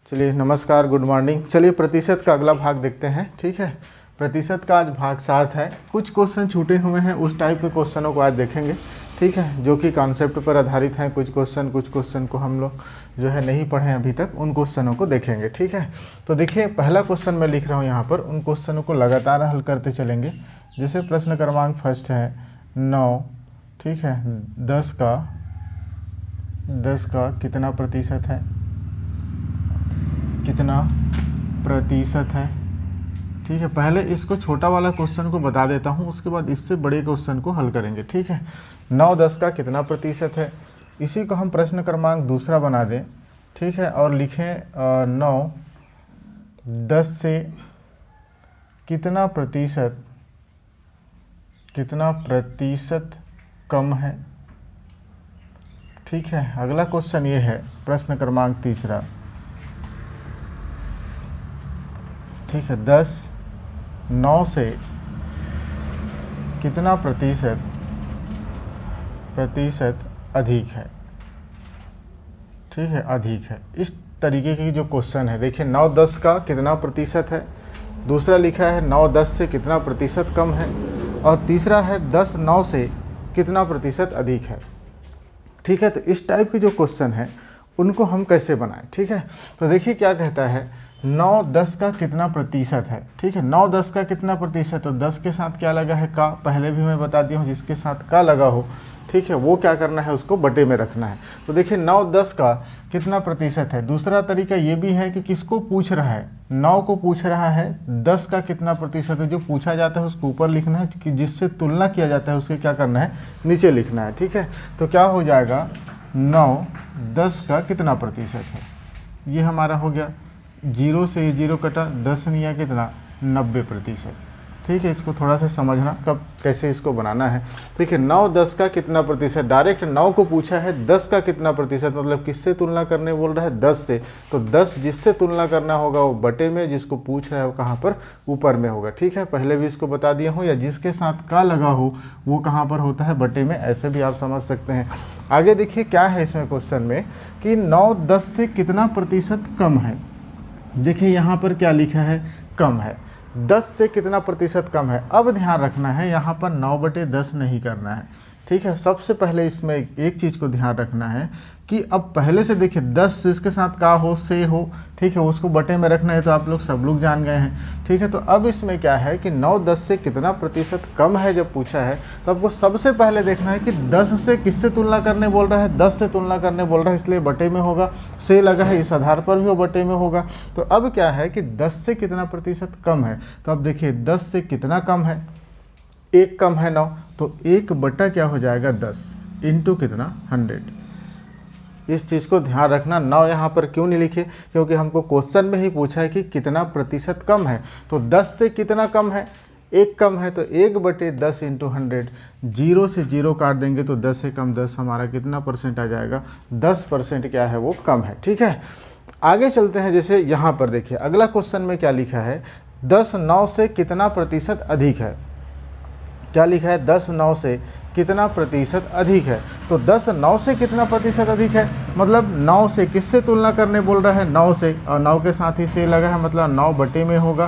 चलिए नमस्कार, good morning. चलिए प्रतिशत का अगला भाग देखते हैं। ठीक है, प्रतिशत का आज भाग 7 है। कुछ क्वेश्चन छूटे हुए हैं, उस टाइप के क्वेश्चनों को आज देखेंगे। ठीक है, जो कि कॉन्सेप्ट पर आधारित हैं। कुछ क्वेश्चन को हम लोग जो है नहीं पढ़े अभी तक, उन क्वेश्चनों को देखेंगे। ठीक है, तो देखिए पहला क्वेश्चन मैं लिख रहा हूँ यहाँ पर। उन क्वेश्चनों को लगातार हल करते चलेंगे। जैसे प्रश्न क्रमांक फर्स्ट है 9। ठीक है, 10 का कितना प्रतिशत है, कितना प्रतिशत है। ठीक है, पहले इसको छोटा वाला क्वेश्चन को बता देता हूँ, उसके बाद इससे बड़े क्वेश्चन को हल करेंगे। ठीक है, 9-10 का कितना प्रतिशत है, इसी को हम प्रश्न क्रमांक दूसरा बना दें। ठीक है, और लिखें 9-10 से कितना प्रतिशत कम है। ठीक है, अगला क्वेश्चन ये है प्रश्न क्रमांक तीसरा। ठीक है, 9 से कितना प्रतिशत अधिक है। ठीक है, अधिक है। इस तरीके की जो क्वेश्चन है, देखिए 9-10 का कितना प्रतिशत है, दूसरा लिखा है 9-10 से कितना प्रतिशत कम है, और तीसरा है 10-9 से कितना प्रतिशत अधिक है। ठीक है, तो इस टाइप के जो क्वेश्चन है उनको हम कैसे बनाएं। ठीक है, तो देखिए क्या कहता है 9-10 का कितना प्रतिशत है। ठीक है, 9-10 का कितना प्रतिशत, तो 10 के साथ क्या लगा है का, पहले भी मैं बता दिया हूँ, जिसके साथ का लगा हो ठीक है वो क्या करना है, उसको बटे में रखना है। तो देखिए 9-10 का कितना प्रतिशत है। दूसरा तरीका ये भी है कि किसको पूछ रहा है, 9 को पूछ रहा है, 10 का कितना प्रतिशत है। जो पूछा जाता है उसको ऊपर लिखना है, कि जिससे तुलना किया जाता है उसके क्या करना है, नीचे लिखना है। ठीक है, तो क्या हो जाएगा 9-10 का कितना प्रतिशत है, ये हमारा हो गया। 0 से ये 0 कटा, 10 नहीं, कितना 90%। ठीक है, इसको थोड़ा सा समझना कब कैसे इसको बनाना है। ठीक है, 9-10 का कितना प्रतिशत, डायरेक्ट 9 को पूछा है, 10 का कितना प्रतिशत, मतलब किससे तुलना करने बोल रहा है, 10 से। तो 10 जिससे तुलना करना होगा वो बटे में, जिसको पूछ रहा है वो कहाँ पर, ऊपर में होगा। ठीक है, पहले भी इसको बता दिया हूँ, या जिसके साथ का लगा हो वो कहाँ पर होता है, बटे में। ऐसे भी आप समझ सकते हैं। आगे देखिए क्या है इसमें क्वेश्चन में, कि 9-10 से कितना प्रतिशत कम है। देखिए यहाँ पर क्या लिखा है, कम है। 10 से कितना प्रतिशत कम है। अब ध्यान रखना है, यहाँ पर 9/10 नहीं करना है। ठीक है, सबसे पहले इसमें एक चीज़ को ध्यान रखना है कि अब पहले से देखिए 10 जिसके साथ का हो, से हो, ठीक है, उसको बटे में रखना है। तो आप लोग सब लोग जान गए हैं। ठीक है, तो अब इसमें क्या है कि 9-10 से कितना प्रतिशत कम है जब पूछा है, तो आपको सबसे पहले देखना है कि 10 से किससे तुलना करने बोल रहा है, 10 से तुलना करने बोल रहा है, इसलिए बटे में होगा। से लगा है, इस आधार पर भी वो बटे में होगा। तो अब क्या है कि 10 से कितना प्रतिशत कम है, तो अब देखिए 10 से कितना कम है, 1 कम है 9, तो 1 बटा क्या हो जाएगा 10 इंटू कितना 100। इस चीज़ को ध्यान रखना। 9 यहाँ पर क्यों नहीं लिखे, क्योंकि हमको क्वेश्चन में ही पूछा है कि कितना प्रतिशत कम है। तो 10 से कितना कम है, 1 कम है, तो 1/10 इंटू 100। 0 से 0 काट देंगे तो 10 से कम 10 हमारा कितना परसेंट आ जाएगा, 10% क्या है वो कम है। ठीक है, आगे चलते हैं। जैसे यहाँ पर देखिए अगला क्वेश्चन में क्या लिखा है, 10 9 से कितना प्रतिशत अधिक है। क्या लिखा है, 10 9 से कितना प्रतिशत अधिक है। तो 10 9 से कितना प्रतिशत अधिक है, मतलब 9 से किससे तुलना करने बोल रहा है, 9 से, और 9 के साथ ही से लगा है, मतलब 9 बटे में होगा।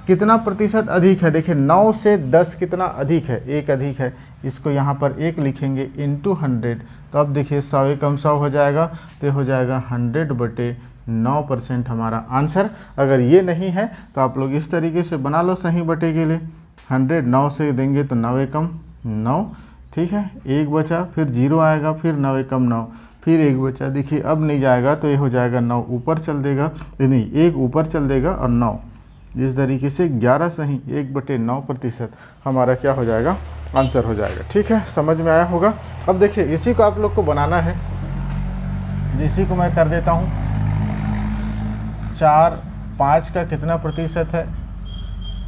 कितना प्रतिशत अधिक है, देखिए 9 से 10 कितना अधिक है, 1 अधिक है। इसको यहाँ पर 1 लिखेंगे इंटू 100। तो अब देखिए 100 एकम 100 हो जाएगा, तो हो जाएगा 100/9% हमारा आंसर। अगर ये नहीं है तो आप लोग इस तरीके से बना लो सही बटे के लिए। 100 9 से देंगे तो 9 एकम 9। ठीक है, 1 बचा, फिर 0 आएगा, फिर 9 एकम 9, फिर 1 बचा। देखिए अब नहीं जाएगा तो ये हो जाएगा 9 ऊपर चल देगा, नहीं 1 ऊपर चल देगा और 9। इस तरीके से 11 सही 1/9% हमारा क्या हो जाएगा, आंसर हो जाएगा। ठीक है, समझ में आया होगा। अब देखिए इसी को आप लोग को बनाना है, इसी को मैं कर देता हूँ। 4-5 का कितना प्रतिशत है,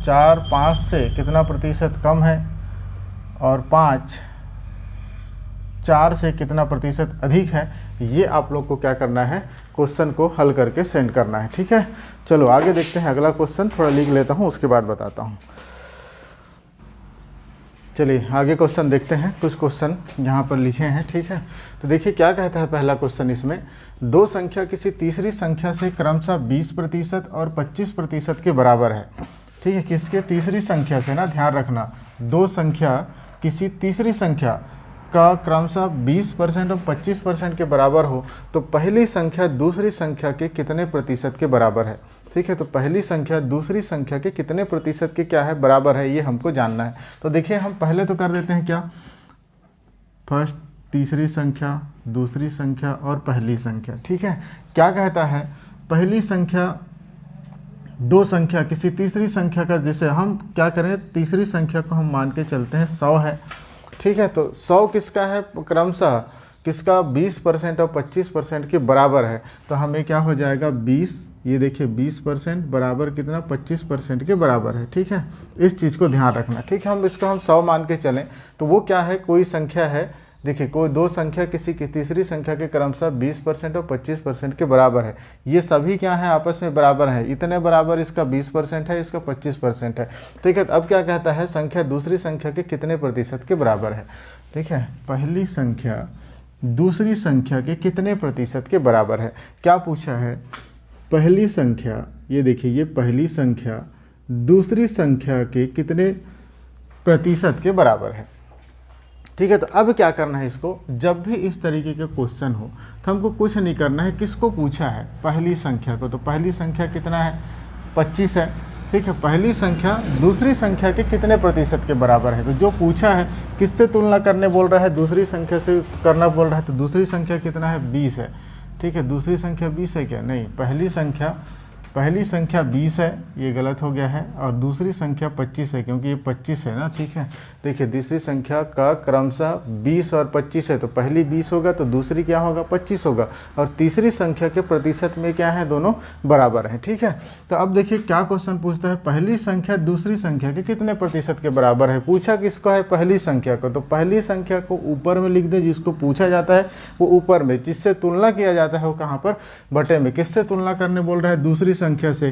4-5 से कितना प्रतिशत कम है, और 5-4 से कितना प्रतिशत अधिक है। ये आप लोग को क्या करना है, क्वेश्चन को हल करके सेंड करना है। ठीक है, चलो आगे देखते हैं अगला क्वेश्चन। थोड़ा लिख लेता हूँ, उसके बाद बताता हूँ। चलिए आगे क्वेश्चन देखते हैं। कुछ क्वेश्चन यहाँ पर लिखे हैं, ठीक है। तो देखिए क्या कहता है पहला क्वेश्चन इसमें, दो संख्या किसी तीसरी संख्या से क्रमशः 20% और 25% के बराबर है, ठीक है। किसके? तीसरी संख्या से ना, ध्यान रखना, दो संख्या किसी तीसरी संख्या का क्रमशः 20% और 25% के बराबर हो तो पहली संख्या दूसरी संख्या के कितने प्रतिशत के बराबर है, ठीक है। तो पहली संख्या दूसरी संख्या के कितने प्रतिशत के क्या है, बराबर है, ये हमको जानना है। तो देखिए हम पहले तो कर देते हैं क्या, फर्स्ट तीसरी संख्या, दूसरी संख्या और पहली संख्या, ठीक है। क्या कहता है, पहली संख्या दो संख्या किसी तीसरी संख्या का, जैसे हम क्या करें, तीसरी संख्या को हम मान के चलते हैं 100 है, ठीक है। तो 100 किसका है, क्रमशः किसका, 20% और 25% के बराबर है। तो हमें क्या हो जाएगा, 20, ये देखिए 20% बराबर कितना, 25% के बराबर है, ठीक है। इस चीज़ को ध्यान रखना, ठीक है। हम इसको 100 मान के चलें तो वो क्या है, कोई संख्या है, देखिए कोई दो संख्या किसी की तीसरी संख्या के क्रमशः 20% और 25% के बराबर है। ये सभी क्या है, आपस में बराबर है, इतने बराबर, इसका 20% है, इसका 25% है, ठीक है। अब क्या कहता है, संख्या दूसरी संख्या के कितने प्रतिशत के बराबर है, ठीक है। पहली संख्या दूसरी संख्या के कितने प्रतिशत के बराबर है, क्या पूछा है, पहली संख्या, ये देखिए ये पहली संख्या दूसरी संख्या के कितने प्रतिशत के बराबर है, ठीक है। तो अब क्या करना है इसको, जब भी इस तरीके का क्वेश्चन हो तो हमको कुछ नहीं करना है, किसको पूछा है, पहली संख्या को। तो पहली संख्या कितना है, 25 है, ठीक है। पहली संख्या दूसरी संख्या के कितने प्रतिशत के बराबर है, तो जो पूछा है किससे तुलना करने बोल रहा है, दूसरी संख्या से करना बोल रहा है। तो दूसरी संख्या कितना है, 20 है, ठीक है। दूसरी संख्या 20 है क्या, नहीं, पहली संख्या 20 है, ये गलत हो गया है, और दूसरी संख्या 25 है, क्योंकि ये 25 है ना, ठीक है। देखिए दूसरी संख्या का क्रमशः 20 और 25 है, तो पहली 20 होगा तो दूसरी क्या होगा, 25 होगा, और तीसरी संख्या के प्रतिशत में क्या है, दोनों बराबर हैं, ठीक है। तो अब देखिए क्या क्वेश्चन पूछता है, पहली संख्या दूसरी संख्या के कितने प्रतिशत के बराबर है। पूछा किसको है, पहली संख्या को, तो पहली संख्या को ऊपर में लिख दे, जिसको पूछा जाता है वो ऊपर में, जिससे तुलना किया जाता है वो कहाँ पर, बटे में। किससे तुलना करने बोल रहा है, दूसरी संख्या से,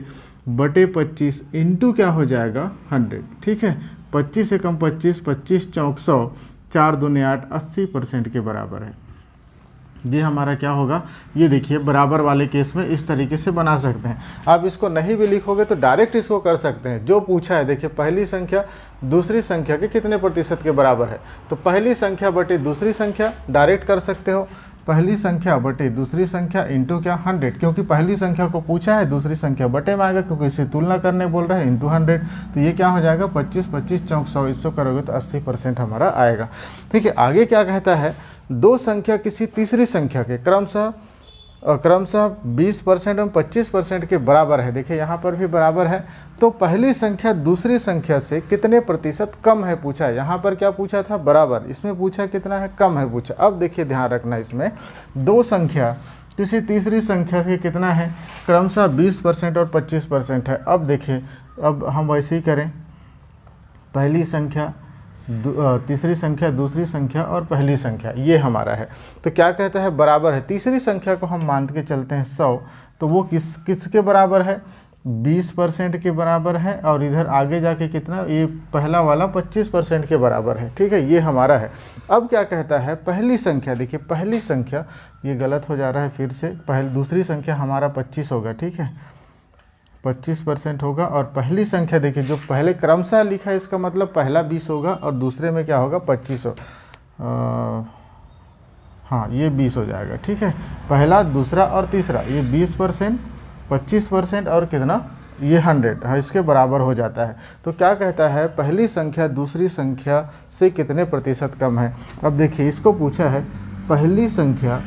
बटे 25 इंटू क्या हो जाएगा, 100, ठीक है। 25 से कम 25, 25 चौक 100, 4 दूने 8, 80% के बराबर है। ये हमारा क्या होगा, ये देखिए बराबर वाले केस में इस तरीके से बना सकते हैं। आप इसको नहीं भी लिखोगे तो डायरेक्ट इसको कर सकते हैं, जो पूछा है। देखिए पहली संख्या दूसरी संख्या के कितने प्रतिशत के बराबर है, तो पहली संख्या बटे दूसरी संख्या डायरेक्ट कर सकते हो, पहली संख्या बटे दूसरी संख्या इंटू क्या, 100, क्योंकि पहली संख्या को पूछा है, दूसरी संख्या बटे में आएगा क्योंकि इसे तुलना करने बोल रहा है, इंटू 100। तो ये क्या हो जाएगा, 25, 25 चौक 100, इसको करोगे तो 80% हमारा आएगा, ठीक है। आगे क्या कहता है, दो संख्या किसी तीसरी संख्या के क्रमशः 20% और 25% के बराबर है। देखिए यहाँ पर भी बराबर है, तो पहली संख्या दूसरी संख्या से कितने प्रतिशत कम है पूछा है। यहाँ पर क्या पूछा था, बराबर, इसमें पूछा कितना है, कम है पूछा। अब देखिए ध्यान रखना, इसमें दो संख्या किसी तीसरी संख्या से कितना है, क्रमशः 20% और 25% है। अब देखिए, अब हम वैसे ही करें, पहली संख्या तीसरी संख्या दूसरी संख्या और पहली संख्या, ये हमारा है। तो क्या कहता है, बराबर है। तीसरी संख्या को हम मान के चलते हैं 100, तो वो किसके बराबर है, 20% के बराबर है, और इधर आगे जाके कितना, ये पहला वाला 25% के बराबर है, ठीक है। ये हमारा है। अब क्या कहता है, पहली संख्या, देखिए पहली संख्या, ये गलत हो जा रहा है फिर से, दूसरी संख्या हमारा 25 होगा, ठीक है, 25% होगा, और पहली संख्या देखिए जो पहले क्रमशः लिखा है, इसका मतलब पहला 20 होगा और दूसरे में क्या होगा, 25 हो, हाँ ये 20 हो जाएगा, ठीक है। पहला दूसरा और तीसरा, ये 20%, 25% और कितना, ये 100 है, इसके बराबर हो जाता है। तो क्या कहता है, पहली संख्या दूसरी संख्या से कितने प्रतिशत कम है। अब देखिए इसको पूछा है, पहली संख्या,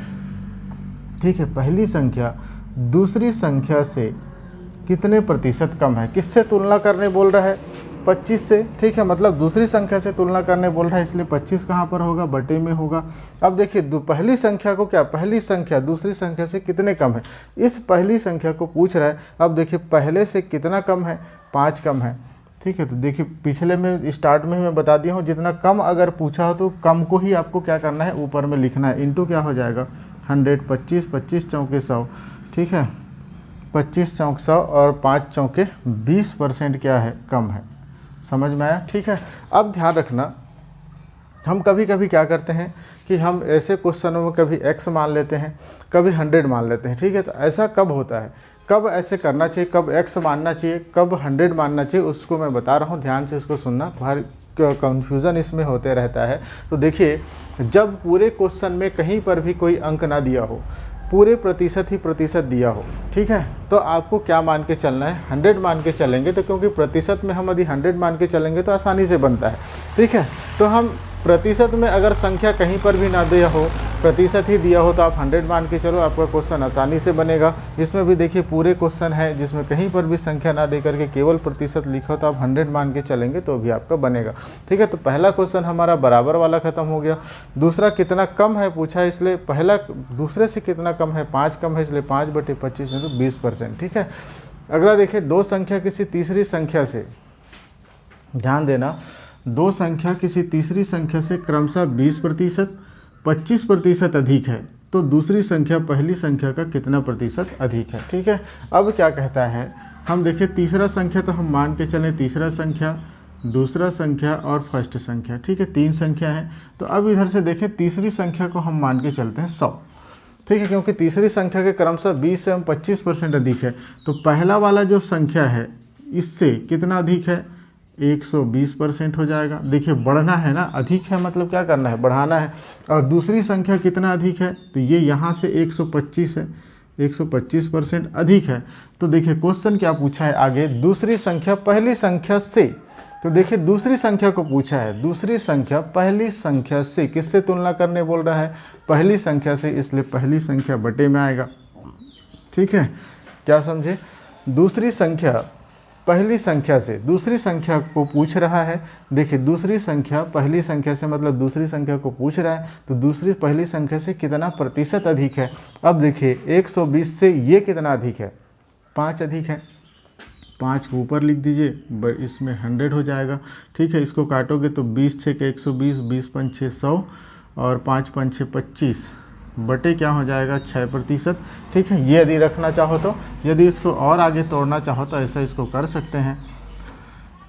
ठीक है, पहली संख्या दूसरी संख्या से कितने प्रतिशत कम है, किससे तुलना करने बोल रहा है, 25 से, ठीक है। मतलब दूसरी संख्या से तुलना करने बोल रहा है, इसलिए 25 कहाँ पर होगा, बटे में होगा। अब देखिए पहली संख्या को क्या, पहली संख्या दूसरी संख्या से कितने कम है, इस पहली संख्या को पूछ रहा है। अब देखिए पहले से कितना कम है, 5 कम है, ठीक है। तो देखिए पिछले में स्टार्ट में मैं बता दिया हूँ, जितना कम अगर पूछा हो तो कम को ही आपको क्या करना है, ऊपर में लिखना है, इंटू क्या हो जाएगा, 100, 25, 25 चौके 100, ठीक है, 25 चौक 100 और 5 चौके 20% क्या है, कम है। समझ में आया, ठीक है। अब ध्यान रखना, हम कभी कभी क्या करते हैं कि हम ऐसे क्वेश्चनों में कभी x मान लेते हैं, कभी 100 मान लेते हैं, ठीक है। तो ऐसा कब होता है, कब ऐसे करना चाहिए, कब x मानना चाहिए, कब 100 मानना चाहिए, उसको मैं बता रहा हूँ, ध्यान से इसको सुनना, भारी कन्फ्यूज़न इसमें होते रहता है। तो देखिए, जब पूरे क्वेश्चन में कहीं पर भी कोई अंक ना दिया हो, पूरे प्रतिशत ही प्रतिशत दिया हो, ठीक है, तो आपको क्या मान के चलना है, 100 मान के चलेंगे। तो क्योंकि प्रतिशत में हम यदि 100 मान के चलेंगे तो आसानी से बनता है, ठीक है। तो हम प्रतिशत में अगर संख्या कहीं पर भी ना दिया हो, प्रतिशत ही दिया हो, तो आप 100 मान के चलो, आपका क्वेश्चन आसानी से बनेगा। इसमें भी देखिए पूरे क्वेश्चन है जिसमें कहीं पर भी संख्या ना दे करके केवल प्रतिशत लिखा हो, तो आप 100 मान के चलेंगे तो भी आपका बनेगा, ठीक है। तो पहला क्वेश्चन हमारा बराबर वाला खत्म हो गया। दूसरा कितना कम है पूछा है, इसलिए पहला दूसरे से कितना कम है, 5 कम है, इसलिए 5/25 तो 20%, ठीक है। अगला देखिए, दो संख्या किसी तीसरी संख्या से, ध्यान देना, दो संख्या किसी तीसरी संख्या से क्रमशः 20%, 25% अधिक है, तो दूसरी संख्या पहली संख्या का कितना प्रतिशत अधिक है, ठीक है। अब क्या कहता है, हम देखिए तीसरा संख्या तो हम मान के चलें, तीसरा संख्या, दूसरा संख्या और फर्स्ट संख्या, ठीक है, 3 संख्या है। तो अब इधर से देखें, तीसरी संख्या को हम मान के चलते हैं 100, ठीक है, क्योंकि तीसरी संख्या के क्रमशः 20 से हम 25% अधिक है। तो पहला वाला जो संख्या है इससे कितना अधिक है, 120% हो जाएगा। देखिए बढ़ना है ना, अधिक है मतलब क्या करना है, बढ़ाना है। और दूसरी संख्या कितना अधिक है, तो ये यहाँ से 125 है, 125% अधिक है। तो देखिए क्वेश्चन क्या पूछा है आगे, दूसरी संख्या पहली संख्या से। तो देखिए दूसरी संख्या को पूछा है, दूसरी संख्या पहली संख्या से, किससे तुलना करने बोल रहा है, पहली संख्या से, इसलिए पहली संख्या बटे में आएगा, ठीक है। क्या समझे, दूसरी संख्या पहली संख्या से, दूसरी संख्या को पूछ रहा है। देखिए दूसरी संख्या पहली संख्या से मतलब दूसरी संख्या को पूछ रहा है, तो दूसरी पहली संख्या से कितना प्रतिशत अधिक है। अब देखिए 120 से ये कितना अधिक है, 5 अधिक है, 5 को ऊपर लिख दीजिए, इसमें 100 हो जाएगा, ठीक है। इसको काटोगे तो 20 6 के 120, 20 5 6 100 और 5 5 6 25 बटे क्या हो जाएगा 6%, ठीक है। ये यदि रखना चाहो तो, यदि इसको और आगे तोड़ना चाहो तो ऐसा इसको कर सकते हैं,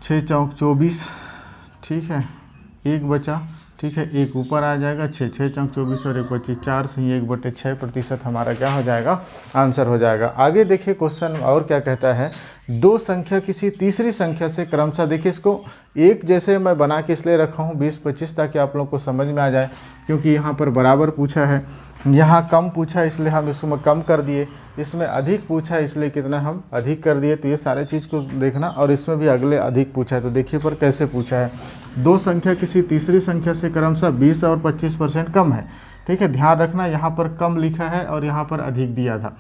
6 चौक 24, ठीक है, 1 बचा, ठीक है, 1 ऊपर आ जाएगा, 6 6 चौक 24 और 1 25, 4 से ही 1/6% हमारा क्या हो जाएगा, आंसर हो जाएगा। आगे देखिए क्वेश्चन और क्या कहता है, दो संख्या किसी तीसरी संख्या से क्रमशः, देखिए इसको एक जैसे मैं बना के इसलिए रखा हूँ 20-25 ताकि आप लोग को समझ में आ जाए, क्योंकि यहाँ पर बराबर पूछा है, यहाँ कम पूछा है इसलिए हम इसमें कम कर दिए, इसमें अधिक पूछा है इसलिए कितना हम अधिक कर दिए। तो ये सारे चीज़ को देखना, और इसमें भी अगले अधिक पूछा है, तो देखिए पर कैसे पूछा है, दो संख्या किसी तीसरी संख्या से क्रमशः 20 और 25% कम है, ठीक है। ध्यान रखना यहाँ पर कम लिखा है और यहाँ पर अधिक दिया था।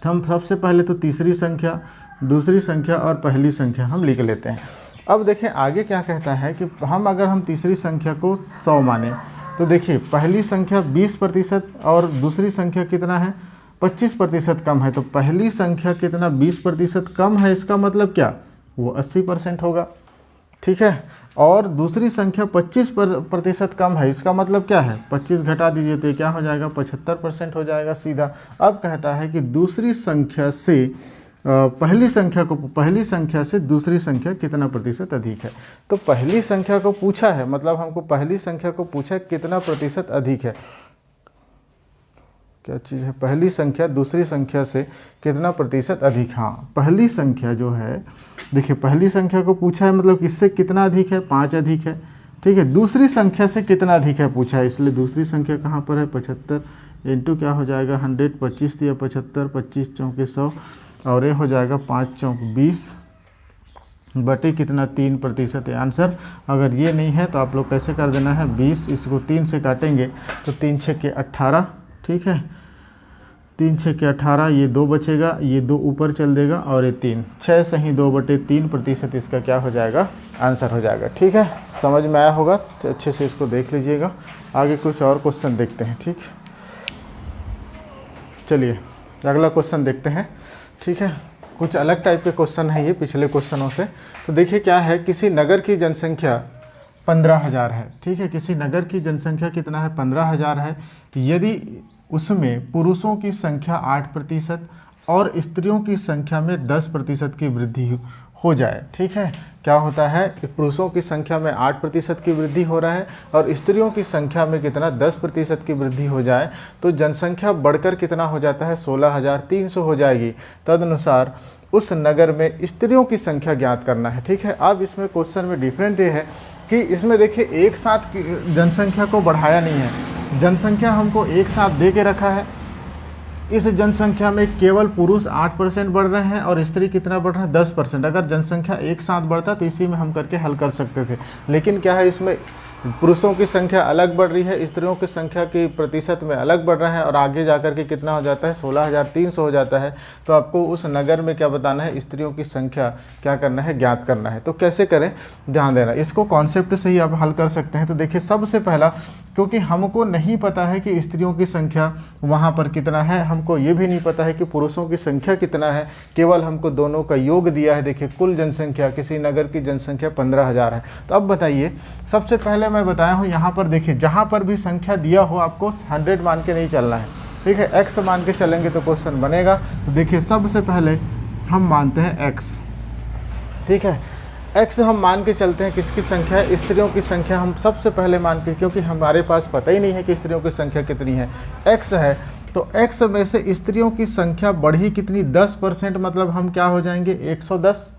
हम सबसे पहले तो तीसरी संख्या, दूसरी संख्या और पहली संख्या हम लिख लेते हैं। अब देखें आगे क्या कहता है कि अगर हम तीसरी संख्या को 100 माने, तो देखिए पहली संख्या 20% और दूसरी संख्या कितना है, 25% कम है। तो पहली संख्या कितना 20% कम है, इसका मतलब क्या, वो 80% होगा, ठीक है। और दूसरी संख्या 25% कम है, इसका मतलब क्या है, 25 घटा दीजिए तो क्या हो जाएगा, 75% हो जाएगा सीधा। अब कहता है कि दूसरी संख्या से पहली संख्या से दूसरी संख्या कितना प्रतिशत अधिक है। तो पहली संख्या को पूछा है, मतलब हमको पहली संख्या को पूछा है कितना प्रतिशत अधिक है, क्या चीज़ है, पहली संख्या दूसरी संख्या से कितना प्रतिशत अधिक। हाँ, पहली संख्या जो है, देखिए पहली संख्या को पूछा है मतलब किससे कितना अधिक है, 5 अधिक है, ठीक है। दूसरी संख्या से कितना अधिक है पूछा है, इसलिए दूसरी संख्या कहाँ पर है, 75 इंटू क्या हो जाएगा 100, 25 दिया 75, 25 चौके 100 और ये हो जाएगा 5 चौक 20 बटे कितना 3% है आंसर। अगर ये नहीं है तो आप लोग कैसे कर देना है, 20 इसको 3 से काटेंगे तो 3 6 के 18, ठीक है, 3 6 के 18, ये 2 बचेगा, ये 2 ऊपर चल देगा और ये 3, 6 से ही 2/3% इसका क्या हो जाएगा, आंसर हो जाएगा, ठीक है। समझ में आया होगा तो अच्छे से इसको देख लीजिएगा। आगे कुछ और क्वेश्चन देखते हैं, ठीक, चलिए अगला क्वेश्चन देखते हैं, ठीक है। कुछ अलग टाइप के क्वेश्चन है ये पिछले क्वेश्चनों से। तो देखिए क्या है, किसी नगर की जनसंख्या 15,000 है, ठीक है, किसी नगर की जनसंख्या कितना है, 15,000 है। यदि उसमें पुरुषों की संख्या 8% और स्त्रियों की संख्या में 10% की वृद्धि हो जाए। ठीक है, क्या होता है, पुरुषों की संख्या में 8% की वृद्धि हो रहा है और स्त्रियों की संख्या में कितना 10% की वृद्धि हो जाए तो जनसंख्या बढ़कर कितना हो जाता है 16,300 हो जाएगी। तदनुसार उस नगर में स्त्रियों की संख्या ज्ञात करना है। ठीक है, अब इसमें क्वेश्चन में डिफरेंट ये है कि इसमें देखिए एक साथ जनसंख्या को बढ़ाया नहीं है, जनसंख्या हमको एक साथ दे के रखा है। इस जनसंख्या में केवल पुरुष 8% बढ़ रहे हैं और स्त्री कितना बढ़ रहा है 10%। अगर जनसंख्या एक साथ बढ़ता तो इसी में हम करके हल कर सकते थे, लेकिन क्या है इसमें पुरुषों की संख्या अलग बढ़ रही है, स्त्रियों की संख्या की प्रतिशत में अलग बढ़ रहा है और आगे जाकर के कितना हो जाता है 16,300 हो जाता है। तो आपको उस नगर में क्या बताना है, स्त्रियों की संख्या क्या करना है, ज्ञात करना है। तो कैसे करें, ध्यान देना, इसको कॉन्सेप्ट से ही आप हल कर सकते हैं। तो देखिए सबसे पहला, क्योंकि हमको नहीं पता है कि स्त्रियों की संख्या वहाँ पर कितना है, हमको ये भी नहीं पता है कि पुरुषों की संख्या कितना है, केवल हमको दोनों का योग दिया है। देखिए कुल जनसंख्या, किसी नगर की जनसंख्या 15,000 है। तो अब बताइए, सबसे पहले मैं बताया हूँ यहाँ पर देखिए जहाँ पर भी संख्या दिया हो आपको 100 मान के नहीं चलना है। ठीक है, x मान के चलेंगे तो क्वेश्चन बनेगा। तो देखिए सबसे पहले हम मानते हैं x। ठीक है, x हम मान के चलते हैं, किसकी संख्या है, स्त्रियों की संख्या हम सबसे पहले मानते हैं, क्योंकि हमारे पास पता ही नहीं है कि स्त्रियों की संख्या कितनी है। x है तो x में से स्त्रियों की संख्या बढ़ी कितनी 10%, मतलब हम क्या हो जाएंगे 110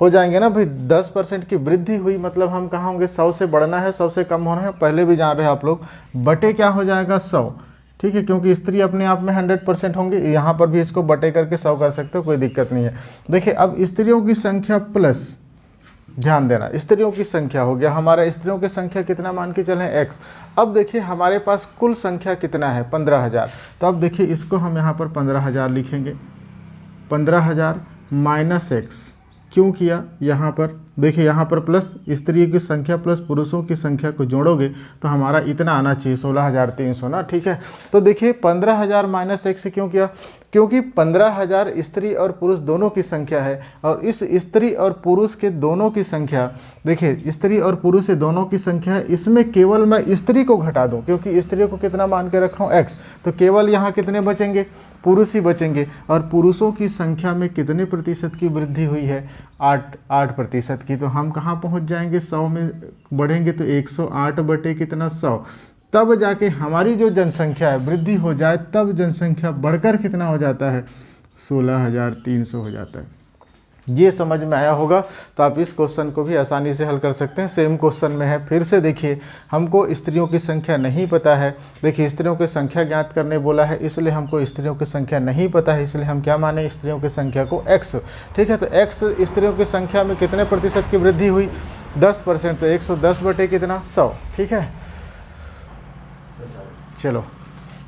हो जाएंगे ना भाई। 10% की वृद्धि हुई मतलब हम कहाँ होंगे, 100 से बढ़ना है 100 से कम होना है, पहले भी जान रहे हैं आप लोग। बटे क्या हो जाएगा 100। ठीक है, क्योंकि स्त्री अपने आप में 100% होंगे, यहाँ पर भी इसको बटे करके 100 कर सकते हो, कोई दिक्कत नहीं है। देखिए अब स्त्रियों की संख्या प्लस, ध्यान देना, स्त्रियों की संख्या हो गया हमारा, स्त्रियों की संख्या कितना मान के चलें x। अब देखिए हमारे पास कुल संख्या कितना है 15,000। तो अब देखिए इसको हम यहाँ पर 15,000 लिखेंगे, 15,000 माइनस x। क्यों किया, यहाँ पर देखिए, यहाँ पर प्लस स्त्रियों की संख्या प्लस पुरुषों की संख्या को जोड़ोगे तो हमारा इतना आना चाहिए 16,300 ना। ठीक है, तो देखिए 15,000 माइनस x क्यों किया, क्योंकि 15,000 स्त्री और पुरुष दोनों की संख्या है और इस स्त्री और पुरुष के दोनों की संख्या, देखिए स्त्री और पुरुष से दोनों की संख्या है, इसमें केवल मैं स्त्री को घटा दूं, क्योंकि स्त्री को कितना मान के रखा हूँ x, तो केवल यहाँ कितने बचेंगे, पुरुष ही बचेंगे। और पुरुषों की संख्या में कितने प्रतिशत की वृद्धि हुई है, 8% की। तो हम कहाँ पहुँच जाएंगे, 100 में बढ़ेंगे तो 108 बटे कितना 100, तब जाके हमारी जो जनसंख्या है वृद्धि हो जाए, तब जनसंख्या बढ़कर कितना हो जाता है 16,300 हो जाता है। ये समझ में आया होगा, तो आप इस क्वेश्चन को भी आसानी से हल कर सकते हैं। सेम क्वेश्चन में है, फिर से देखिए, हमको स्त्रियों की संख्या नहीं पता है। देखिए स्त्रियों की संख्या ज्ञात करने बोला है, इसलिए हमको स्त्रियों की संख्या नहीं पता है, इसलिए हम क्या माने, स्त्रियों की संख्या को x। ठीक है, तो x स्त्रियों की संख्या में कितने प्रतिशत की वृद्धि हुई 10%, तो 110 बटे कितना 100। ठीक है, चलो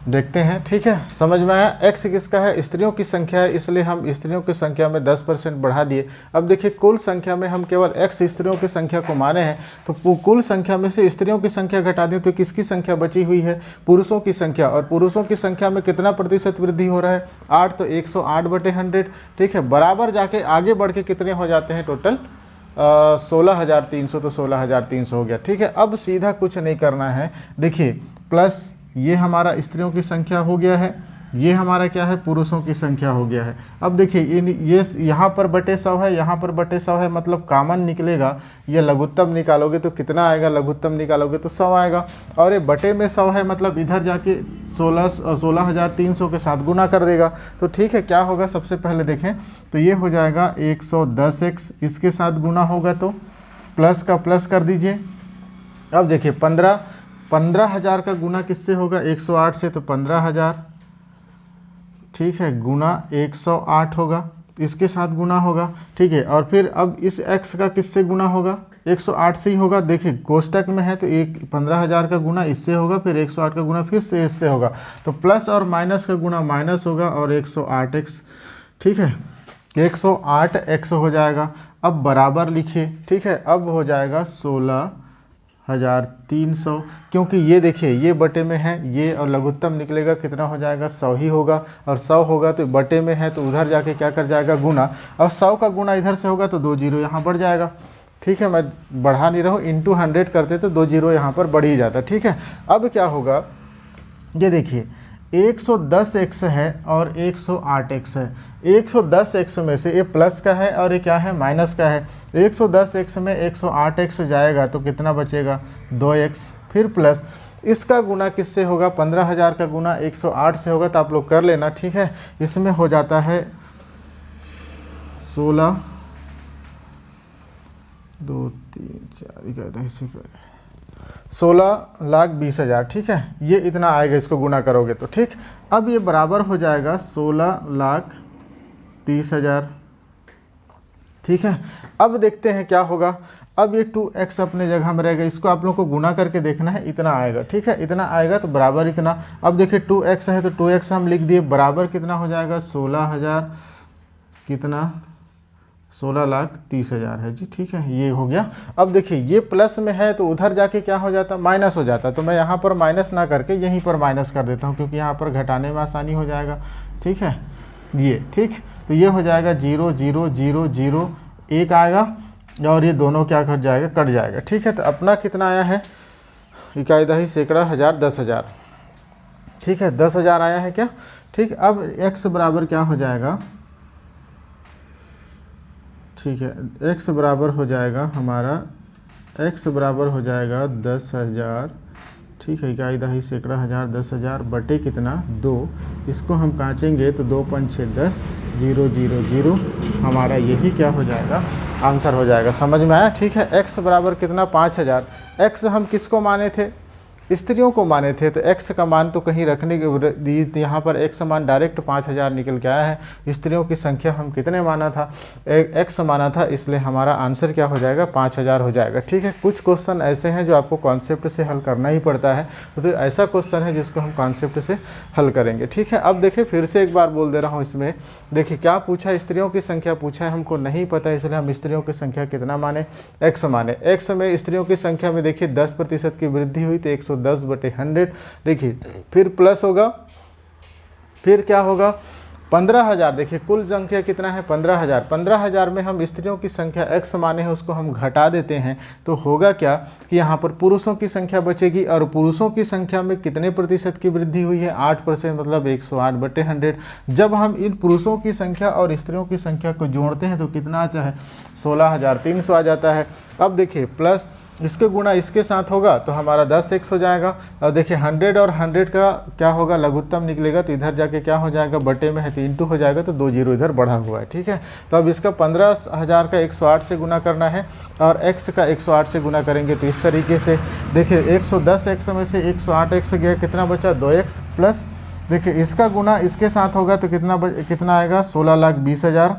देखते हैं। ठीक है, समझ में आया, x किसका है, स्त्रियों की संख्या है, इसलिए हम स्त्रियों की संख्या में 10% बढ़ा दिए। अब देखिए कुल संख्या में हम केवल x स्त्रियों की संख्या को माने हैं, तो कुल संख्या में से स्त्रियों की संख्या घटा दें तो किसकी संख्या बची हुई है, पुरुषों की संख्या। और पुरुषों की संख्या में कितना प्रतिशत वृद्धि हो रहा है 8, तो 108 बटे 100। ठीक है, बराबर जाके आगे बढ़ के कितने हो जाते हैं टोटल 16,300, तो 16,300 हो गया। ठीक है, अब सीधा कुछ नहीं करना है, देखिए प्लस ये हमारा स्त्रियों की संख्या हो गया है, ये हमारा क्या है, पुरुषों की संख्या हो गया है। अब देखिए ये यहाँ पर बटे 100 है, यहाँ पर बटे 100 है, मतलब कॉमन निकलेगा। ये लघुत्तम निकालोगे तो कितना आएगा, लघुत्तम निकालोगे तो 100 आएगा, और ये बटे में 100 है, मतलब इधर जाके 16,300 के साथ गुना कर देगा। तो ठीक है, क्या होगा, सबसे पहले देखें तो ये हो जाएगा 110x, इसके साथ गुना होगा तो प्लस का प्लस कर दीजिए। अब देखिए 15,000 का गुना किससे होगा, 108 से, तो 15,000। ठीक है, गुना 108 होगा, इसके साथ गुना होगा। ठीक है, और फिर अब इस x का किससे गुना होगा, 108 से ही होगा। देखिए कोष्टक में है तो 15,000 का गुना इससे होगा, फिर 108 का गुना फिर से इससे होगा, तो प्लस और माइनस का गुना माइनस होगा और 108x। ठीक है, 108x हो जाएगा। अब बराबर लिखिए। ठीक है, अब हो जाएगा 16,300, क्योंकि ये देखिए ये बटे में है, ये और लघुत्तम निकलेगा कितना हो जाएगा 100 ही होगा, और 100 होगा तो बटे में है तो उधर जाके क्या कर जाएगा गुना, और 100 का गुना इधर से होगा तो 2 जीरो यहाँ बढ़ जाएगा। ठीक है, मैं बढ़ा नहीं रहा हूँ, इंटू 100 करते तो 2 जीरो यहाँ पर बढ़ ही जाता। ठीक है, अब क्या होगा, ये देखिए 110x है और 108x है। 110x में से ये प्लस का है और ये क्या है, माइनस का है। 110x में 108x जाएगा तो कितना बचेगा, 2x, फिर प्लस इसका गुना किससे होगा, 15,000 का गुना 108 से होगा, तो आप लोग कर लेना, ठीक है। इसमें हो जाता है 16 2 3 4 16,20,000, ठीक है। ये इतना आएगा, इसको गुना करोगे तो, ठीक। अब ये बराबर हो जाएगा 16,30,000, ठीक है। अब देखते हैं क्या होगा। अब ये 2x अपने जगह में रहेगा, इसको आप लोग को गुना करके देखना है, इतना आएगा, ठीक है। इतना आएगा तो बराबर इतना। अब देखिए 2x है तो 2x हम लिख दिए, बराबर कितना हो जाएगा, 16,000 कितना, 16,30,000 है जी, ठीक है। ये हो गया। अब देखिए ये प्लस में है तो उधर जाके क्या हो जाता, माइनस हो जाता। तो मैं यहाँ पर माइनस ना करके यहीं पर माइनस कर देता हूँ, क्योंकि यहाँ पर घटाने में आसानी हो जाएगा, ठीक है। ये ठीक, तो ये हो जाएगा 0 0 0 0 1 आएगा, और ये दोनों क्या कट जाएगा, कट जाएगा, ठीक है। तो अपना कितना आया है, इकाई दही सैकड़ा हज़ार 10,000, ठीक है। 10,000 आया है क्या, ठीक। अब x बराबर क्या हो जाएगा, ठीक है। x बराबर हो जाएगा हमारा, x बराबर हो जाएगा 10,000, ठीक है। इकाई दही सैकड़ा हज़ार 10,000 बटे कितना, 2। इसको हम काटेंगे तो 2 5 6 10 0 0 0, हमारा यही क्या हो जाएगा, आंसर हो जाएगा। समझ में आया, ठीक है। x बराबर कितना, 5,000। x हम किसको माने थे, स्त्रियों को माने थे, तो x का मान तो कहीं रखने के, यहाँ पर x मान डायरेक्ट 5,000 निकल के आया है। स्त्रियों की संख्या हम कितने माना था, x माना था, इसलिए हमारा आंसर क्या हो जाएगा, 5,000 हो जाएगा, ठीक है। कुछ क्वेश्चन ऐसे हैं जो आपको कॉन्सेप्ट से हल करना ही पड़ता है, तो ऐसा क्वेश्चन है जिसको हम कॉन्सेप्ट से हल करेंगे, ठीक है। अब देखिए फिर से एक बार बोल दे रहा हूँ, इसमें देखिए क्या पूछा, स्त्रियों की संख्या पूछा है, हमको नहीं पता, इसलिए हम स्त्रियों की संख्या कितना माने, x माने। x में स्त्रियों की संख्या में देखिए 10% की वृद्धि हुई तो 110/100, देखिए फिर प्लस होगा, फिर क्या होगा, 15,000। देखिए कुल संख्या कितना है, 15,000। 15,000 में हम स्त्रियों की संख्या x माने हैं, उसको हम घटा देते हैं, तो होगा क्या कि यहाँ पर पुरुषों की संख्या बचेगी, और पुरुषों की संख्या में कितने प्रतिशत की वृद्धि हुई है, 8%, मतलब 108/100। जब हम इन पुरुषों की संख्या और स्त्रियों की संख्या को जोड़ते हैं तो कितना आता है, 16,300 आ जाता है। अब देखिए प्लस इसके गुना इसके साथ होगा तो हमारा 10x हो जाएगा। और देखिए 100 और 100 का क्या होगा, लघुत्तम निकलेगा, तो इधर जाके क्या हो जाएगा, बटे में है तो इंटू हो जाएगा, तो 2 0 इधर बढ़ा हुआ है, ठीक है। तो अब इसका 15,000 का 108 से गुना करना है, और x का 108 से गुना करेंगे, तो इस तरीके से देखिए 110x में से 108x गया, कितना बचा, 2x, प्लस देखिए इसका गुना इसके साथ होगा तो कितना आएगा, 16,20,000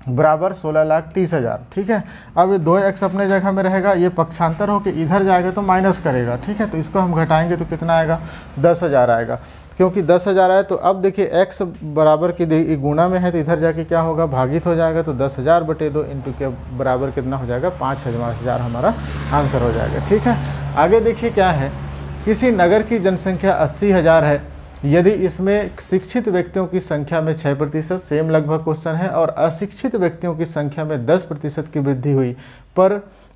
बराबर 16,30,000, ठीक है। अब ये 2x अपने जगह में रहेगा, ये पक्षांतर होकर इधर जाएगा तो माइनस करेगा, ठीक है। तो इसको हम घटाएंगे तो कितना आएगा, 10,000 आएगा, क्योंकि 10,000 आए। तो अब देखिए x बराबर की गुणा में है तो इधर जाके क्या होगा, भागित हो जाएगा, तो 10,000/2 इंटू के बराबर कितना हो जाएगा, 5,000 हमारा आंसर हो जाएगा, ठीक है। आगे देखिए क्या है, किसी नगर की जनसंख्या 80,000 है, यदि इसमें शिक्षित व्यक्तियों की संख्या में 6%, सेम लगभग क्वेश्चन है, और अशिक्षित व्यक्तियों की संख्या में 10% की वृद्धि हुई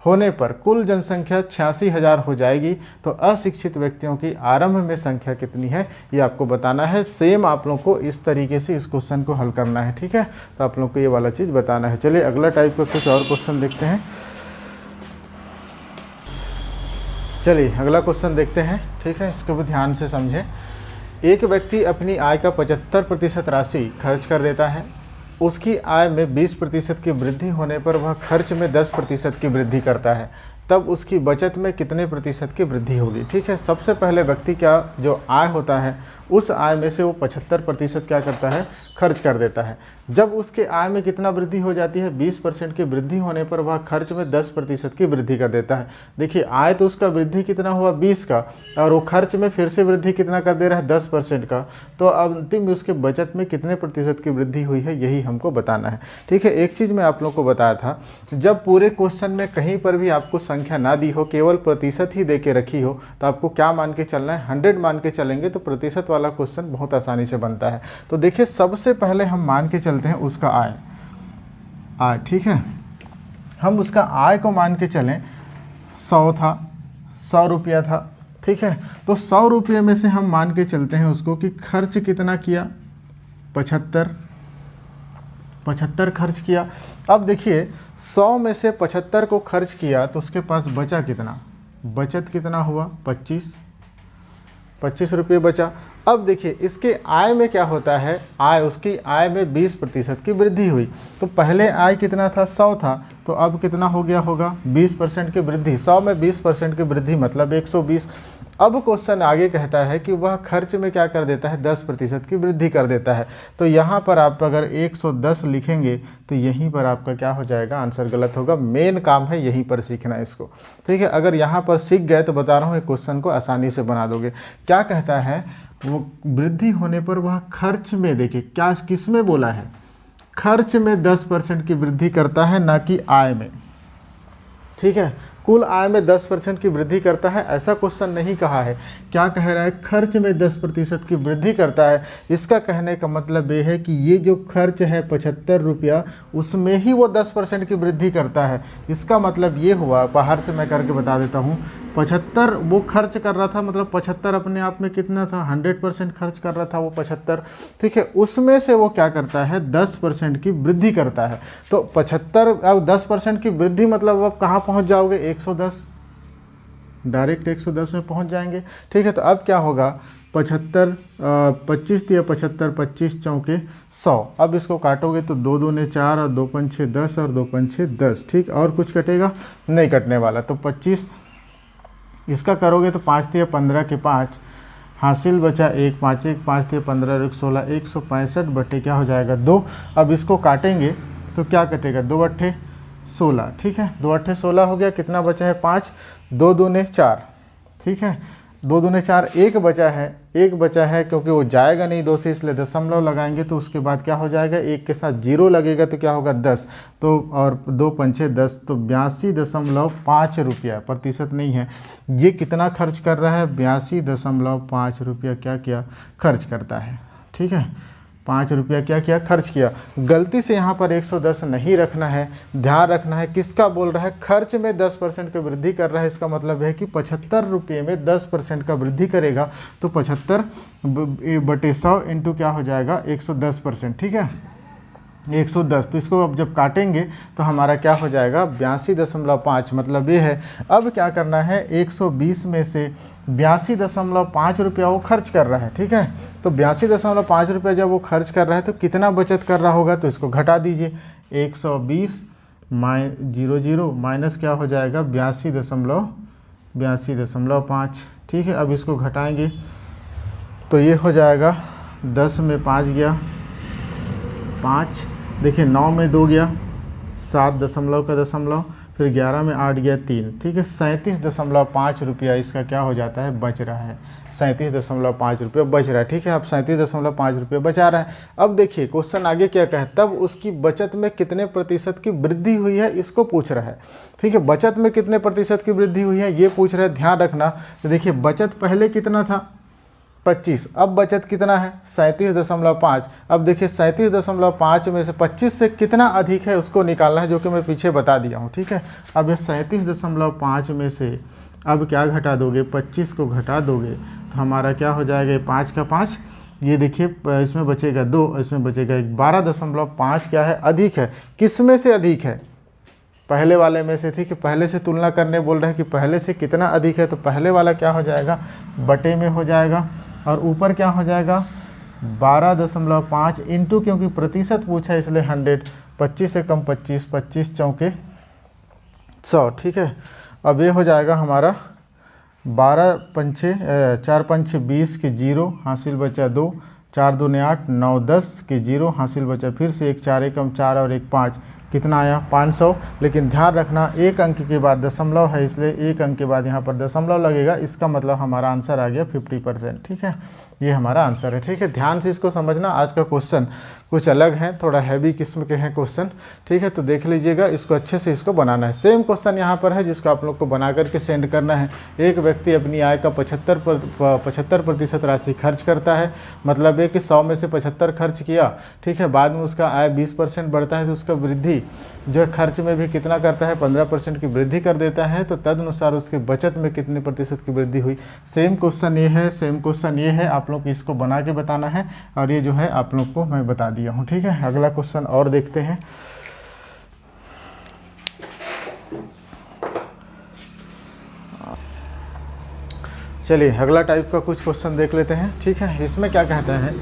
होने पर कुल जनसंख्या 86,000 हो जाएगी, तो अशिक्षित व्यक्तियों की आरंभ में संख्या कितनी है, ये आपको बताना है। सेम आप लोग को इस तरीके से इस क्वेश्चन को हल करना है, ठीक है। तो आप लोग को ये वाला चीज़ बताना है। चलिए अगला टाइप का कुछ और क्वेश्चन देखते हैं। चलिए अगला क्वेश्चन देखते हैं, ठीक है। इसको भी ध्यान से समझें। एक व्यक्ति अपनी आय का 75% राशि खर्च कर देता है, उसकी आय में 20% की वृद्धि होने पर वह खर्च में 10% की वृद्धि करता है, तब उसकी बचत में कितने प्रतिशत की वृद्धि होगी, ठीक है। सबसे पहले व्यक्ति का जो आय होता है, उस आय में से वो 75% क्या करता है, खर्च कर देता है। जब उसके आय में कितना वृद्धि हो जाती है, 20% की वृद्धि होने पर वह खर्च में 10% की वृद्धि कर देता है। देखिए आय तो उसका वृद्धि कितना हुआ, 20 का, और वो खर्च में फिर से वृद्धि कितना कर दे रहा है, 10% का। तो अंतिम में उसके बचत में कितने प्रतिशत की वृद्धि हुई है, यही हमको बताना है, ठीक है। एक चीज़ मैं आप लोग को बताया था, जब पूरे क्वेश्चन में कहीं पर भी आपको संख्या ना दी हो, केवल प्रतिशत ही दे के रखी हो, तो आपको क्या मान के चलना है, 100 मान के चलेंगे तो प्रतिशत वाला क्वेश्चन बहुत आसानी से बनता है। तो देखिए सबसे पहले हम मान के चलते हैं उसका आय, ठीक है। हम उसका आय को मान के चलें, 100 था, 100 रुपया था, ठीक है। तो 100 रुपये में से हम मान के चलते हैं उसको कि खर्च कितना किया, 75 खर्च किया। अब देखिए 100 में से 75 को खर्च किया तो उसके पास बचा कितना, बचत कितना हुआ, 25 रुपये बचा। अब देखिए इसके आय में क्या होता है, आय, उसकी आय में 20% की वृद्धि हुई। तो पहले आय कितना था, 100 था, तो अब कितना हो गया होगा, 20% की वृद्धि। 100 में 20% की वृद्धि मतलब 120। अब क्वेश्चन आगे कहता है कि वह खर्च में क्या कर देता है, 10% की वृद्धि कर देता है। तो यहाँ पर आप अगर 110 लिखेंगे तो यहीं पर आपका क्या हो जाएगा, आंसर गलत होगा। मेन काम है यहीं पर सीखना इसको, ठीक है। अगर यहाँ पर सीख गए तो बता रहा हूँ एक क्वेश्चन को आसानी से बना दोगे। क्या कहता है, वो वृद्धि होने पर वह खर्च में, देखिए क्या किस में बोला है, खर्च में 10% की वृद्धि करता है, ना कि आय में, ठीक है। कुल आय में 10% की वृद्धि करता है ऐसा क्वेश्चन नहीं कहा है। क्या कह रहा है, खर्च में 10% की वृद्धि करता है। इसका कहने का मतलब ये है कि ये जो खर्च है 75 रुपया, उसमें ही वो 10% की वृद्धि करता है। इसका मतलब ये हुआ, बाहर से मैं करके बता देता हूँ, 75 वो खर्च कर रहा था, मतलब 75 अपने आप में कितना था, 100% खर्च कर रहा था वो 75, ठीक है। उसमें से वो क्या करता है, 10% की वृद्धि करता है। तो 75 अब 10% की वृद्धि मतलब अब कहाँ पहुँच जाओगे, 110, डायरेक्ट 110 में पहुँच जाएंगे, ठीक है। तो अब क्या होगा, 75 25 दिया 75, 25 चौके 100। अब इसको काटोगे तो 2 दूने 4 और 2 पंछे 10 और 2 पंछे 10, ठीक। और कुछ कटेगा नहीं कटने वाला। तो 25 इसका करोगे तो 5 दिया 15 के 5, हासिल बचा 1, 5 1 5 दिया 15 और 1 16, 165 बटे क्या हो जाएगा 2। अब इसको काटेंगे तो क्या कटेगा, 2 अट्ठे 16, ठीक है। 2 अट्ठे 16 हो गया, कितना बचा है 5, 2 दूने 4, ठीक है। 2 दूने 4, एक बचा है क्योंकि वो जाएगा नहीं 2 से, इसलिए दशमलव लगाएंगे तो उसके बाद क्या हो जाएगा, 1 के साथ 0 लगेगा तो क्या होगा 10, तो और 2 पंछे 10, तो 82.5 रुपया, प्रतिशत नहीं है, ये कितना खर्च कर रहा है, 82.5 रुपया क्या किया, खर्च करता है, ठीक है। 5 रुपया क्या किया, खर्च किया। गलती से यहाँ पर 110 नहीं रखना है, ध्यान रखना है किसका बोल रहा है, खर्च में 10% की वृद्धि कर रहा है। इसका मतलब है कि 75 रुपये में 10% का वृद्धि करेगा तो 75 बटे 100 इंटू क्या हो जाएगा, 110%, ठीक है, 110। तो इसको अब जब काटेंगे तो हमारा क्या हो जाएगा, 82.5, मतलब ये है। अब क्या करना है, 120 में से 82.5 रुपया वो खर्च कर रहा है, ठीक है। तो 82.5 रुपया जब वो खर्च कर रहा है तो कितना बचत कर रहा होगा, तो इसको घटा दीजिए, 120 00 माइनस क्या हो जाएगा, 82.5, ठीक है। अब इसको घटाएंगे तो ये हो जाएगा, 10 में 5 गया 5, देखिए 9 में 2 गया 7 दशमलव का दशमलव, फिर 11 में 8 गया 3, ठीक है। 37.5 रुपया इसका क्या हो जाता है, बच रहा है, 37.5 रुपये बच रहा है, ठीक है। अब 37.5 रुपये बचा रहा है। अब देखिए क्वेश्चन आगे क्या कहे, तब उसकी बचत में कितने प्रतिशत की वृद्धि हुई है, इसको पूछ रहा है, ठीक है। बचत में कितने प्रतिशत की वृद्धि हुई है ये पूछ रहा है, ध्यान रखना। तो देखिए बचत पहले कितना था, 25, अब बचत कितना है, 37.5। अब देखिए 37.5 में से 25 से कितना अधिक है उसको निकालना है, जो कि मैं पीछे बता दिया हूँ, ठीक है। अब ये 37.5 में से अब क्या घटा दोगे, 25 को घटा दोगे तो हमारा क्या हो जाएगा, 5 का 5, ये देखिए इसमें बचेगा 2, इसमें बचेगा 1, 12.5 क्या है, अधिक है। किस में से अधिक है, पहले वाले में से थी कि पहले से तुलना करने बोल रहे हैं कि पहले से कितना अधिक है, तो पहले वाला क्या हो जाएगा, बटे में हो जाएगा, और ऊपर क्या हो जाएगा 12.5 इंटू, क्योंकि प्रतिशत पूछा इसलिए 100, 25 से कम 25, 25 चौके 100, ठीक है। अब ये हो जाएगा हमारा 12 पंछे 4 पंछे 20 के 0, हासिल बचा 2, 4 दूने 8, 9 10 के 0, हासिल बचा फिर से 1, 4 एकम 4 और 1 5, कितना आया 500। लेकिन ध्यान रखना एक अंक के बाद दशमलव है, इसलिए एक अंक के बाद यहाँ पर दशमलव लगेगा, इसका मतलब हमारा आंसर आ गया 50%, ठीक है। ये हमारा आंसर है। ठीक है, ध्यान से इसको समझना। आज का क्वेश्चन कुछ अलग है, थोड़ा हैवी किस्म के हैं क्वेश्चन। ठीक है, तो देख लीजिएगा, इसको अच्छे से इसको बनाना है। सेम क्वेश्चन यहाँ पर है जिसको आप लोग को बना करके सेंड करना है। एक व्यक्ति अपनी आय का 75% राशि खर्च करता है, मतलब है कि 100 में से 75 खर्च किया। ठीक है, बाद में उसका आय 20% बढ़ता है तो उसका वृद्धि जो है खर्च में भी कितना करता है, 15% की वृद्धि कर देता है। तो तदनुसार उसकी बचत में कितने प्रतिशत की वृद्धि हुई। सेम क्वेश्चन ये है, सेम क्वेश्चन ये है, आप लोग इसको बना के बताना है और ये जो है आप लोग को मैं बता दिया हूँ। ठीक है, अगला क्वेश्चन और देखते हैं। चलिए अगला टाइप का कुछ क्वेश्चन देख लेते हैं। ठीक है, इसमें क्या कहता है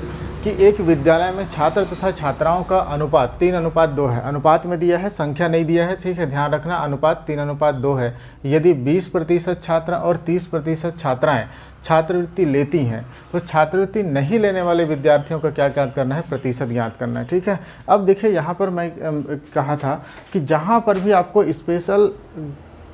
कि एक विद्यालय में छात्र तथा छात्राओं का अनुपात 3:2 है। अनुपात में दिया है, संख्या नहीं दिया है। ठीक है, ध्यान रखना, अनुपात 3:2 है। यदि 20% छात्र और 30% छात्राएं छात्रवृत्ति लेती हैं तो छात्रवृत्ति नहीं लेने वाले विद्यार्थियों का क्या क्या करना है, प्रतिशत ज्ञात करना है। ठीक है, अब देखिए यहाँ पर मैं कहा था कि जहाँ पर भी आपको स्पेशल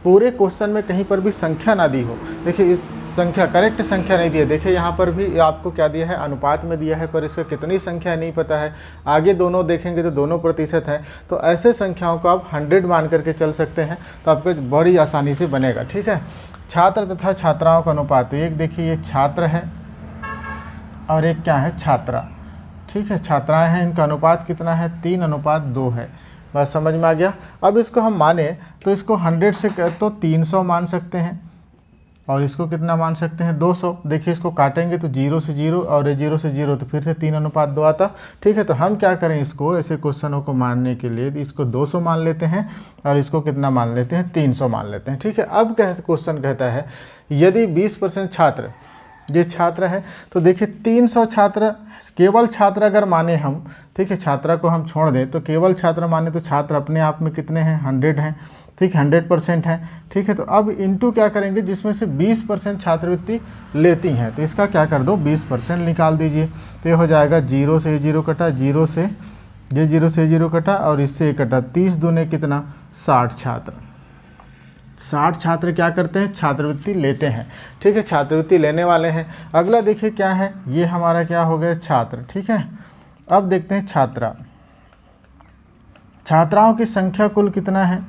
पूरे क्वेश्चन में कहीं पर भी संख्या ना दी हो, देखिए इस संख्या करेक्ट संख्या नहीं दी है। देखिए यहाँ पर भी आपको क्या दिया है, अनुपात में दिया है, पर इसका कितनी संख्या नहीं पता है। आगे दोनों देखेंगे तो दोनों प्रतिशत है, तो ऐसे संख्याओं को आप 100 मान करके चल सकते हैं, तो आपको बड़ी आसानी से बनेगा। ठीक है, छात्र तथा छात्राओं का अनुपात, एक देखिए ये छात्र है और एक क्या है, छात्रा। ठीक है, छात्राएँ हैं, इनका अनुपात कितना है, 3:2 है। बस समझ में आ गया। अब इसको हम माने तो इसको 100 से तो 300 मान सकते हैं और इसको कितना मान सकते हैं, 200। देखिए इसको काटेंगे तो 0 से 0 और 0 से 0 तो फिर से 3:2 आता। ठीक है, तो हम क्या करें, इसको ऐसे क्वेश्चनों को मानने के लिए इसको 200 मान लेते हैं और इसको कितना मान लेते हैं, 300 मान लेते हैं। ठीक है, अब क्वेश्चन कहता है यदि 20% छात्र, ये छात्र है, तो देखिए 300 छात्र, केवल छात्र अगर माने हम, ठीक है, छात्रा को हम छोड़ दें तो केवल छात्र माने तो छात्र अपने आप में कितने हैं, 100 हैं। ठीक, 100% है। ठीक है, तो अब इनटू क्या करेंगे, जिसमें से 20% छात्रवृत्ति लेती हैं तो इसका क्या कर दो, 20% निकाल दीजिए। तो ये हो जाएगा 0 से 0 कटा, 0 से 0 कटा और इससे कटा, 30 दूने कितना, 60 छात्र। 60 छात्र क्या करते हैं, छात्रवृत्ति लेते हैं। ठीक है, छात्रवृत्ति लेने वाले हैं। अगला देखिए क्या है, ये हमारा क्या हो गया, छात्र। ठीक है, अब देखते हैं छात्रा। छात्राओं की संख्या कुल कितना है,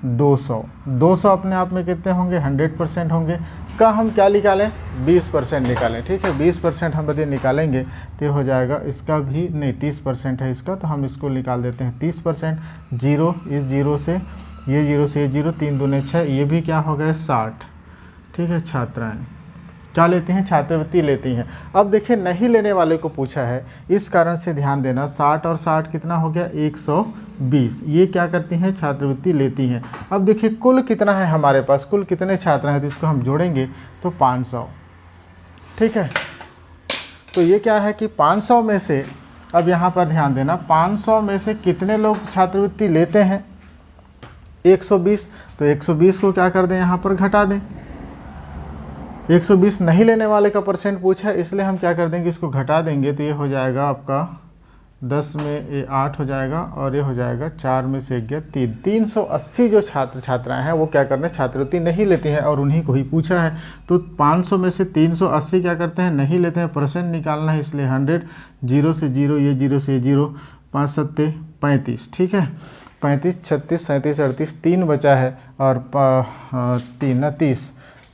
200। 200 अपने आप में कितने होंगे, 100% होंगे। का हम क्या निकालें, 20% निकालें। ठीक है, 20% हम यदि निकालेंगे तो ये हो जाएगा, इसका भी नहीं 30% है इसका, तो हम इसको निकाल देते हैं 30%। 0 इस 0 से ये 0 से ये 0, 3 दूने 6, ये भी क्या हो गया, 60। ठीक है, छात्राएँ क्या लेती हैं, छात्रवृत्ति लेती हैं। अब देखिए नहीं लेने वाले को पूछा है, इस कारण से ध्यान देना, 60 और 60 कितना हो गया, 120। ये क्या करती हैं, छात्रवृत्ति लेती हैं। अब देखिए कुल कितना है हमारे पास, कुल कितने छात्र हैं, तो इसको हम जोड़ेंगे तो 500। ठीक है, तो ये क्या है कि 500 में से, अब यहाँ पर ध्यान देना, 500 में से कितने लोग छात्रवृत्ति लेते हैं, 120। तो 120 को क्या कर दें, यहाँ पर घटा दें। 120 नहीं लेने वाले का परसेंट पूछा है, इसलिए हम क्या कर देंगे, इसको घटा देंगे तो ये हो जाएगा आपका 10 में ये 8 हो जाएगा और ये हो जाएगा 4 में से 1 3। 380 जो छात्र छात्राएं हैं वो क्या करते हैं, छात्रवृत्ति नहीं लेती हैं और उन्हीं को ही पूछा है। तो 500 में से 380 क्या करते हैं, नहीं लेते हैं, परसेंट निकालना है, इसलिए 100। 0 से 0 ये 0 से 0, 5 7 35। ठीक है, 35 36 37 38, 3 बचा है और 3 30,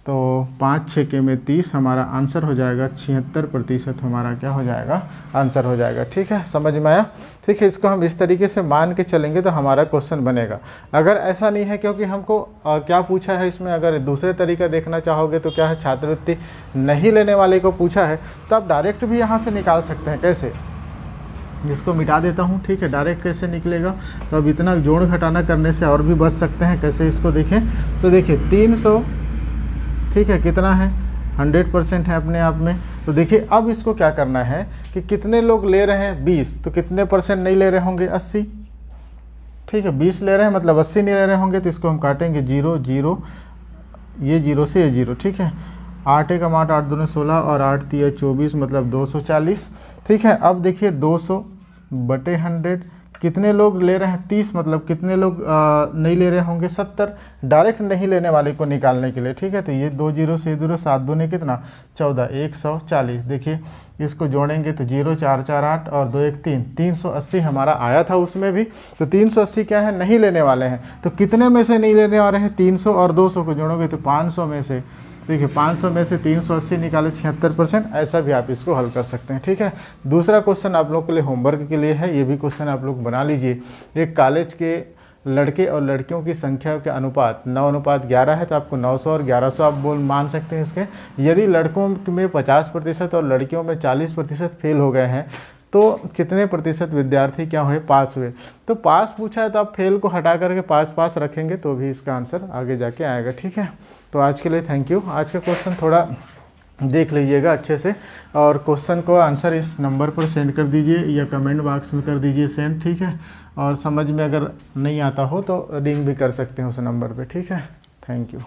तो 5 6 के में 30 हमारा आंसर हो जाएगा। 76% हमारा क्या हो जाएगा, आंसर हो जाएगा। ठीक है, समझ में आया। ठीक है, इसको हम इस तरीके से मान के चलेंगे तो हमारा क्वेश्चन बनेगा। अगर ऐसा नहीं है, क्योंकि हमको क्या पूछा है इसमें, अगर दूसरे तरीका देखना चाहोगे तो क्या है, छात्रवृत्ति नहीं लेने वाले को पूछा है, तो आप डायरेक्ट भी यहाँ से निकाल सकते हैं। कैसे, जिसको मिटा देता हूँ। ठीक है, डायरेक्ट कैसे निकलेगा, तो अब इतना जोड़ घटाना करने से और भी बच सकते हैं। कैसे, इसको देखें तो देखिए 300, ठीक है, कितना है, 100% है अपने आप में। तो देखिए अब इसको क्या करना है कि कितने लोग ले रहे हैं, 20, तो कितने परसेंट नहीं ले रहे होंगे, 80। ठीक है, 20 ले रहे हैं मतलब 80 नहीं ले रहे होंगे, तो इसको हम काटेंगे 0 0, ये 0 से ये 0। ठीक है, 8 1 8, 8 2 16 और 8 3 24, मतलब 240। ठीक है, अब देखिए 200 बटे 100 कितने लोग ले रहे हैं 30, मतलब कितने लोग नहीं ले रहे होंगे 70। डायरेक्ट नहीं लेने वाले को निकालने के लिए, ठीक है। तो ये 2 जीरो से 0 7 दूने कितना 14, 140। देखिए इसको जोड़ेंगे तो 0 4 4 8 और 2 1 3, 380 हमारा आया था उसमें भी। तो 380 क्या है, नहीं लेने वाले हैं। तो कितने में से नहीं लेने वाले हैं, 300 और 200 को जोड़ोगे तो 500 में से, देखिए 500 में से 380 निकाले 76%। ऐसा भी आप इसको हल कर सकते हैं, ठीक है। दूसरा क्वेश्चन आप लोग के लिए होमवर्क के लिए है, ये भी क्वेश्चन आप लोग बना लीजिए। एक कॉलेज के लड़के और लड़कियों की संख्या के अनुपात 9:11 है, तो आपको 900 और 1100 आप मान सकते हैं इसके। यदि लड़कों में 50% और लड़कियों में 40% फेल हो गए हैं तो कितने प्रतिशत विद्यार्थी क्या हुए, पास हुए। तो पास पूछा है तो आप फेल को हटा करके पास रखेंगे तो भी इसका आंसर आगे जाके आएगा, ठीक है। तो आज के लिए थैंक यू। आज का क्वेश्चन थोड़ा देख लीजिएगा अच्छे से, और क्वेश्चन को आंसर इस नंबर पर सेंड कर दीजिए या कमेंट बॉक्स में कर दीजिए सेंड, ठीक है। और समझ में अगर नहीं आता हो तो रिंग भी कर सकते हैं उस नंबर पे, ठीक है। Thank you.